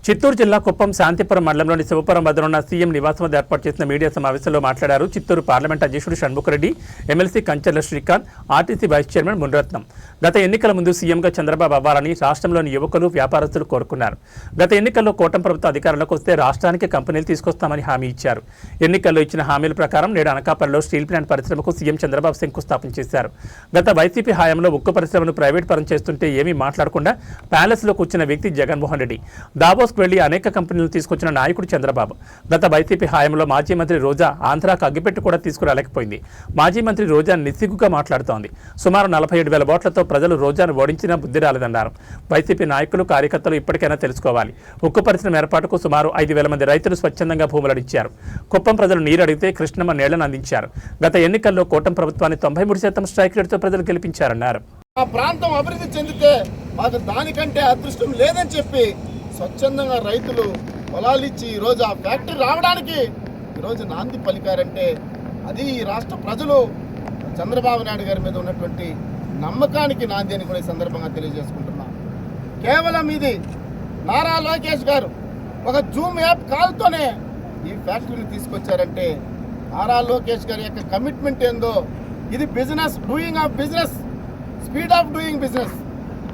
చిత్తూరు జిల్లా కుప్పం శాంతిపురం మండలంలోని శివపురం వద్ద ఉన్న సీఎం నివాసం వద్ద ఏర్పాటు చేసిన మీడియా సమావేశంలో మాట్లాడారు చిత్తూరు పార్లమెంట్ అధ్యక్షుడు Shanmukhareddy, MLC Kancharla Srikanth, RTC vice chairman Muniratnam. గత ఎన్నికల ముందు సీఎంగా చంద్రబాబు అవ్వాలని రాష్ట్రంలోని యువకులు, వ్యాపారస్తులు కోరుకున్నారు. గత ఎన్నికల్లో కూటమి ప్రభుత్వం అధికారంలోకి వస్తే రాష్ట్రానికి కంపెనీలు తీసుకొస్తామని హామీ ఇచ్చారు. ఎన్నికల్లో ఇచ్చిన హామీల ప్రకారం నేడు అనకాపల్లిలో స్టీల్ ప్లాంట్ పరిశ్రమకు సీఎం చంద్రబాబు శంకుస్థాపన చేశారు. గత వైసీపీ హయాంలో ఉక్కు పరిశ్రమను ప్రైవేట్ పరం చేస్తుంటే ఏమీ మాట్లాడకుండా ప్యాలెస్లో కూర్చున్న వ్యక్తి జగన్మోహన్ రెడ్డి. దావోస్కు వెళ్లి అనేక కంపెనీలు తీసుకొచ్చిన నాయకుడు చంద్రబాబు. గత వైసీపీ హయాంలో మాజీ మంత్రి రోజా ఆంధ్రాకు అగ్గిపెట్టి కూడా తీసుకురాలేకపోయింది. మాజీ మంత్రి రోజా నిస్సిగ్గుగా మాట్లాడుతోంది. సుమారు 47,000 ఓట్లతో ప్రజలు రోజాను ఓడించినా బుద్ధి రాలేదన్నారు. వైసీపీ నాయకులు, కార్యకర్తలు ఇప్పటికైనా తెలుసుకోవాలి. ఉక్కు పరిశ్రమ ఏర్పాటుకు సుమారు 5,000 మంది రైతులు స్వచ్ఛందంగా భూములడిచ్చారు. కుప్పం ప్రజలు నీరు అడిగితే కృష్ణమ్మ నీళ్లను అందించారు. గత ఎన్నికల్లో కూటమి ప్రభుత్వాన్ని 93% స్ట్రైక్ రేటుతో ప్రజలు గెలిపించారన్నారు. ఆ ప్రాంతం అభివృద్ధి చెందితే మాకు దానికంటే అదృష్టం లేదని చెప్పి స్వచ్ఛందంగా రైతులు పొలాలు ఇచ్చి ఈరోజు ఆ ఫ్యాక్టరీ రావడానికి ఈరోజు నాంది పలికారంటే అది ఈ రాష్ట్ర ప్రజలు చంద్రబాబు నాయుడు గారి మీద ఉన్నటువంటి నమ్మకానికి నాంది అని కూడా ఈ సందర్భంగా తెలియజేసుకుంటున్నా. కేవలం ఇది నారా లోకేష్ గారు ఒక జూమ్ యాప్ కాల్తోనే ఈ ఫ్యాక్టరీని తీసుకొచ్చారంటే నారా లోకేష్ గారి యొక్క కమిట్మెంట్ ఏందో, ఇది business, doing of business, speed of doing business.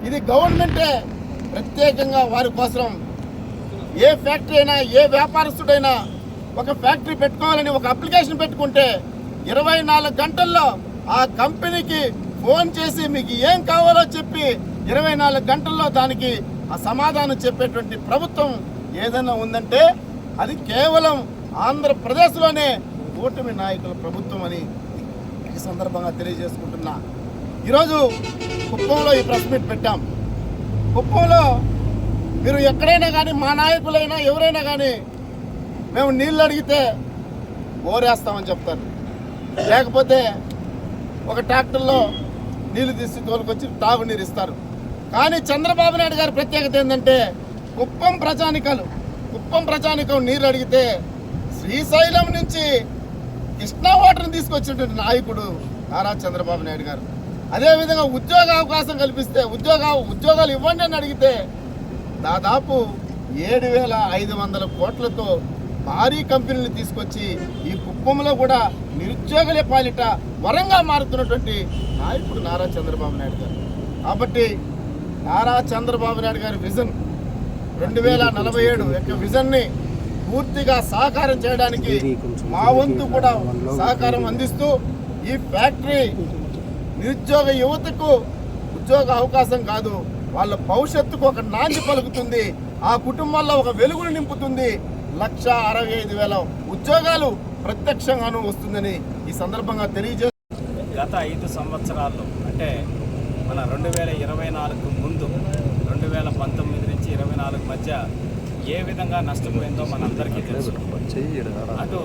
ఇది గవర్నమెంటే ప్రత్యేకంగా వారి కోసం ఏ ఫ్యాక్టరీ అయినా, ఏ వ్యాపారస్తుడైనా ఒక ఫ్యాక్టరీ పెట్టుకోవాలని ఒక అప్లికేషన్ పెట్టుకుంటే 24 గంటల్లో ఆ కంపెనీకి ఫోన్ చేసి మీకు ఏం కావాలో చెప్పి 24 గంటల్లో దానికి ఆ సమాధానం చెప్పేటువంటి ప్రభుత్వం ఏదైనా ఉందంటే అది కేవలం ఆంధ్రప్రదేశ్లోనే కూటమి నాయకుల ప్రభుత్వం అని ఈ సందర్భంగా తెలియజేసుకుంటున్నా. ఈరోజు కుప్పంలో ఈ ప్రెస్ మీట్ పెట్టాం. కుప్పంలో మీరు ఎక్కడైనా కానీ మా నాయకులైనా ఎవరైనా కానీ మేము నీళ్ళు అడిగితే బోరేస్తామని చెప్తారు, లేకపోతే ఒక ట్రాక్టర్లో నీళ్లు తీసి తోలుకొచ్చి తాగునీరు ఇస్తారు. కానీ చంద్రబాబు నాయుడు గారి ప్రత్యేకత ఏంటంటే కుప్పం ప్రజానికం నీళ్ళు అడిగితే శ్రీశైలం నుంచి కృష్ణా వాటర్ని తీసుకొచ్చినటువంటి నాయకుడు నారా చంద్రబాబు నాయుడు గారు. అదేవిధంగా ఉద్యోగ అవకాశం కల్పిస్తే ఉద్యోగాలు ఇవ్వండి అని అడిగితే దాదాపు 7,500 కోట్లతో భారీ కంపెనీలు తీసుకొచ్చి ఈ కుప్పంలో కూడా నిరుద్యోగులే పాలిట వరంగా మారుతున్నటువంటి నాయకుడు నారా చంద్రబాబు నాయుడు గారు. కాబట్టి నారా చంద్రబాబు నాయుడు గారి విజన్ 2047 యొక్క విజన్ని పూర్తిగా సాకారం చేయడానికి మా వంతు కూడా సహకారం అందిస్తూ ఈ ఫ్యాక్టరీ నిరుద్యోగ యువతకు ఉద్యోగ అవకాశం కాదు, వాళ్ళ భవిష్యత్తుకు ఒక నాంది పలుకుతుంది, ఆ కుటుంబాల్లో ఒక వెలుగును నింపుతుంది. 1,65,000 ఉద్యోగాలు ప్రత్యక్షంగానూ వస్తుందని ఈ సందర్భంగా తెలియజేస్తారు. గత 5 సంవత్సరాల్లో అంటే మన 2024 ముందు 2019 నుంచి 24 మధ్య ఏ విధంగా నష్టపోయిందో మనందరికీ తెలుసు. అటు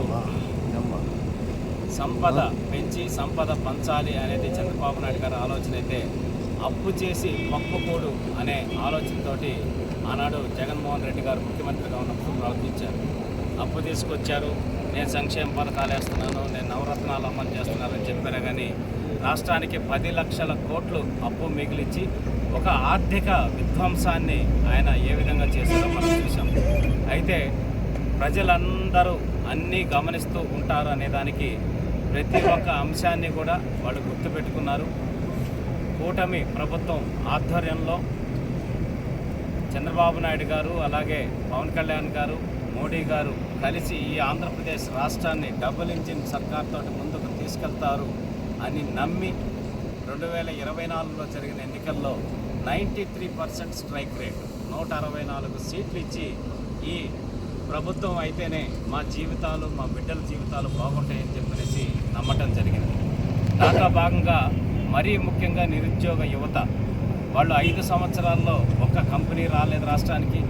సంపద పెంచి సంపద పంచాలి అనేది చంద్రబాబు నాయుడు గారి ఆలోచన అయితే, అప్పు చేసి పప్పుకోడు అనే ఆలోచనతోటి ఆనాడు జగన్మోహన్ రెడ్డి గారు ముఖ్యమంత్రిగా ఉన్నప్పుడు ప్రవర్తించారు. అప్పు తీసుకొచ్చారు, నేను సంక్షేమ పథకాలు వేస్తున్నాను, నేను నవరత్నాలు అమలు చేస్తున్నానని చెప్పారు. కానీ రాష్ట్రానికి 10 లక్షల కోట్లు అప్పు మిగిలించి ఒక ఆర్థిక విధ్వంసాన్ని ఆయన ఏ విధంగా చేశారో మనం చూసాం. అయితే ప్రజలందరూ అన్నీ గమనిస్తూ ఉంటారు అనే దానికి ప్రతి ఒక్క అంశాన్ని కూడా వాళ్ళు గుర్తుపెట్టుకున్నారు. కూటమి ప్రభుత్వం ఆధ్వర్యంలో చంద్రబాబు నాయుడు గారు, అలాగే పవన్ కళ్యాణ్ గారు, మోడీ గారు కలిసి ఈ ఆంధ్రప్రదేశ్ రాష్ట్రాన్ని డబుల్ ఇంజిన్ సర్కార్తో ముందుకు తీసుకెళ్తారు అని నమ్మి 2024లో జరిగిన ఎన్నికల్లో 93% స్ట్రైక్ రేట్, 164 సీట్లు ఇచ్చి ఈ ప్రభుత్వం అయితేనే మా జీవితాలు, మా బిడ్డల జీవితాలు బాగుంటాయని చెప్పనేసి నమ్మటం జరిగింది. దాంట్లో భాగంగా మరీ ముఖ్యంగా నిరుద్యోగ యువత, వాళ్ళు 5 సంవత్సరాల్లో ఒక్క కంపెనీ రాలేదు రాష్ట్రానికి.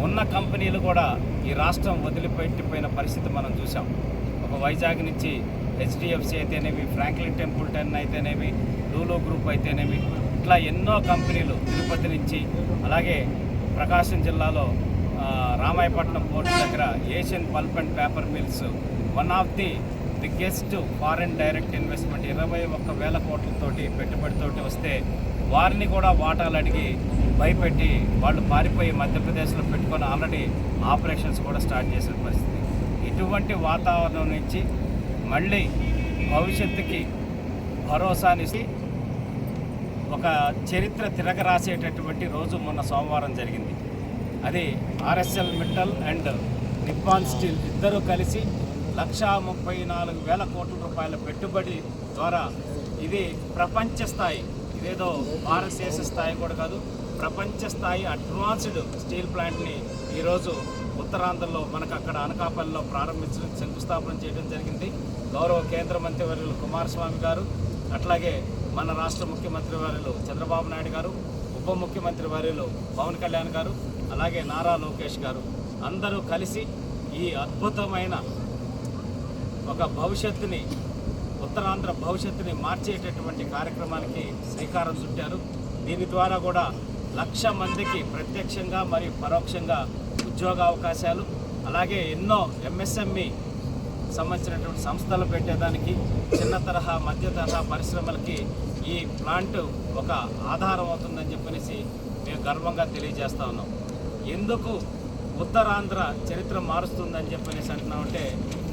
ఉన్న కంపెనీలు కూడా ఈ రాష్ట్రం వదిలిపెట్టిపోయిన పరిస్థితి మనం చూసాం. ఒక వైజాగ్ నుంచి HDFC అయితేనేమి, ఫ్రాంక్లిన్ టెంపుల్టన్ అయితేనేమి, లూలో గ్రూప్ అయితేనేమి, ఇట్లా ఎన్నో కంపెనీలు తిరుపతి నుంచి, అలాగే ప్రకాశం జిల్లాలో రామాయపట్నం పోర్టు దగ్గర Asian pulp and paper mills, one of the biggest foreign direct investment 21,000 కోట్లతోటి పెట్టుబడితోటి వస్తే వారిని కూడా వాటాలు అడిగి భయపెట్టి వాళ్ళు పారిపోయి మధ్యప్రదేశ్లో పెట్టుకొని ఆల్రెడీ ఆపరేషన్స్ కూడా స్టార్ట్ చేసిన పరిస్థితి. ఇటువంటి వాతావరణం నుంచి మళ్ళీ భవిష్యత్తుకి భరోసానిసి ఒక చరిత్ర తిరగరాసేటటువంటి రోజు మొన్న సోమవారం జరిగింది. అది RSL Mittal and Nippon steel ఇద్దరూ కలిసి 1,34,000 కోట్ల రూపాయల పెట్టుబడి ద్వారా ఇది ప్రపంచ స్థాయి, ఇదేదో భారతదేశ స్థాయి కూడా కాదు, ప్రపంచ స్థాయి అడ్వాన్స్డ్ స్టీల్ ప్లాంట్ని ఈరోజు ఉత్తరాంధ్రలో మనకు అక్కడ అనకాపల్లిలో ప్రారంభించడం, శంకుస్థాపన చేయడం జరిగింది. గౌరవ కేంద్ర మంత్రివర్యులు కుమారస్వామి గారు, అట్లాగే మన రాష్ట్ర ముఖ్యమంత్రి వర్యులు చంద్రబాబు నాయుడు గారు, ఉప ముఖ్యమంత్రి వర్యులు పవన్ కళ్యాణ్ గారు, అలాగే నారా లోకేష్ గారు అందరూ కలిసి ఈ అద్భుతమైన ఒక భవిష్యత్తుని, ఉత్తరాంధ్ర భవిష్యత్తుని మార్చేటటువంటి కార్యక్రమానికి శ్రీకారం చుట్టారు. దీని ద్వారా కూడా 1,00,000 మందికి ప్రత్యక్షంగా మరియు పరోక్షంగా ఉద్యోగ అవకాశాలు, అలాగే ఎన్నో ఎంఎస్ఎంఈ సంబంధించినటువంటి సంస్థలు పెట్టేదానికి, చిన్న తరహా మధ్య తరహా పరిశ్రమలకి ఈ ప్లాంట్ ఒక ఆధారం అవుతుందని చెప్పనేసి మేము గర్వంగా తెలియజేస్తా ఉన్నాం. ఎందుకు ఉత్తరాంధ్ర చరిత్ర మారుస్తుందని చెప్పనేసి అంటున్నామంటే,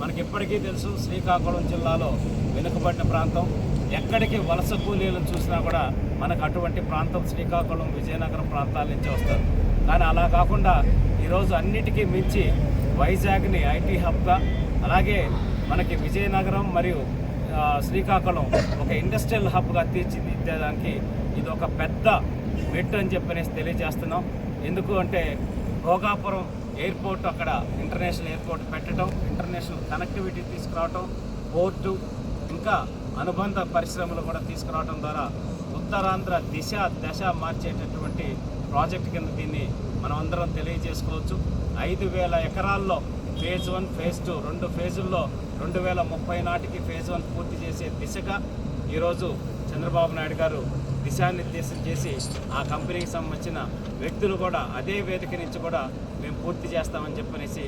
మనకి ఇప్పటికీ తెలుసు శ్రీకాకుళం జిల్లాలో వెనుకబడిన ప్రాంతం, ఎక్కడికి వలస కూలీలను చూసినా కూడా మనకు అటువంటి ప్రాంతం శ్రీకాకుళం విజయనగరం ప్రాంతాల నుంచి వస్తారు. కానీ అలా కాకుండా ఈరోజు అన్నిటికీ మించి వైజాగ్ని ఐటీ హబ్గా, అలాగే మనకి విజయనగరం మరియు శ్రీకాకుళం ఒక ఇండస్ట్రియల్ హబ్గా తీర్చిదిద్దేదానికి ఇది ఒక పెద్ద మెట్టు అని చెప్పనేసి తెలియజేస్తున్నాం. ఎందుకు అంటే భోగాపురం ఎయిర్పోర్ట్, అక్కడ ఇంటర్నేషనల్ ఎయిర్పోర్ట్ పెట్టడం, ఇంటర్నేషనల్ కనెక్టివిటీ తీసుకురావటం, పోర్టు, ఇంకా అనుబంధ పరిశ్రమలు కూడా తీసుకురావడం ద్వారా ఉత్తరాంధ్ర దిశ దశ మార్చేటటువంటి ప్రాజెక్ట్ కింద దీన్ని మనం అందరం తెలియజేసుకోవచ్చు. 5,000 ఎకరాల్లో ఫేజ్ 1, ఫేజ్ 2 2 ఫేజుల్లో 2030 నాటికి ఫేజ్ 1 పూర్తి చేసే దిశగా ఈరోజు చంద్రబాబు నాయుడు గారు దిశానిర్దేశం చేసి ఆ కంపెనీకి సంబంధించిన వ్యక్తులు కూడా అదే వేదిక నుంచి కూడా మేము పూర్తి చేస్తామని చెప్పనేసి